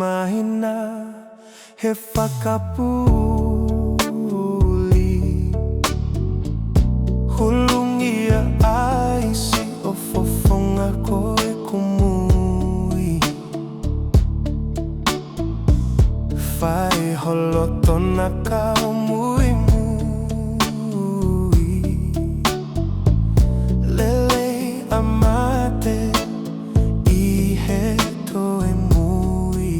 imahina he whakapuli. Hulungia aisi o fofonga koe kumui. Whai holotona ka o mui mui. Lelei amate i he toe mui.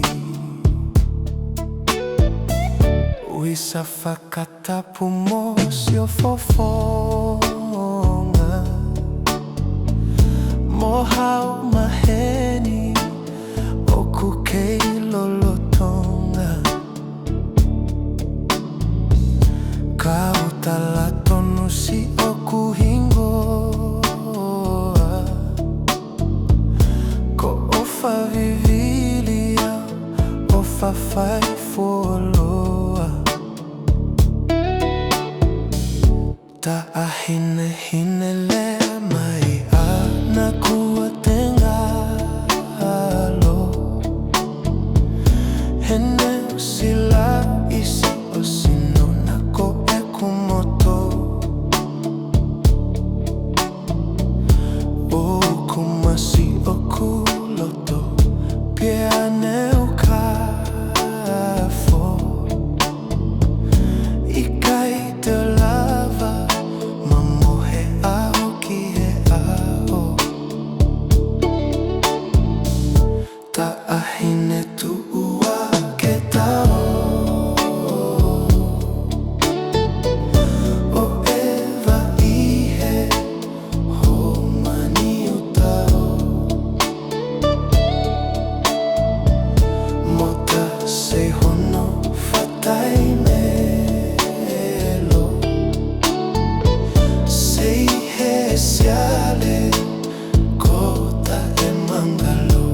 Uisa whakatapu mosi o fofonga. Mohau maheni o kukei lolotonga. Kau talatonu si o kuhingoa. Ko ofa vivilia ofa fai fuoloa. Ta ahine hine le mai ana kua tengalo. Hene usila isi o sino na ko e kumoto. O kumasi o kuloto piane o kafo. Ikai te lava mamohe ao ki he ao. Ta ahine tu ua ke tao. O ewa ihe ho mani o tao. Mota se hono fatai melo. Sei he siale kota e mangalo.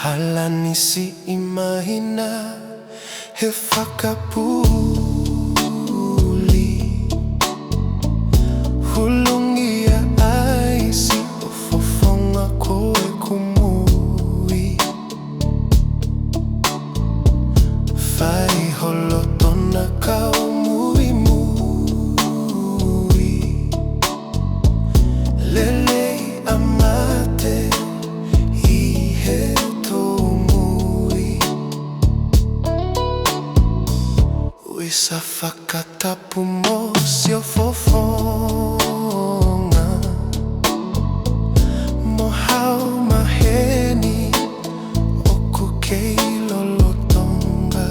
Halani si imahina he whakapuli. Hulungia aisi o fofonga koe kumui. Whai holotona ka o mui mui. Lelei amate i he uisa whakatapu mosi o fofonga. Mohau maheni o kukei lolotonga.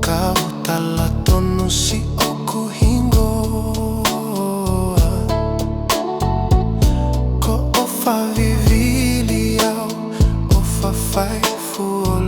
Kau talatonu si o kuhingoa. Ko ofa vivili au ofa fai fuoloa.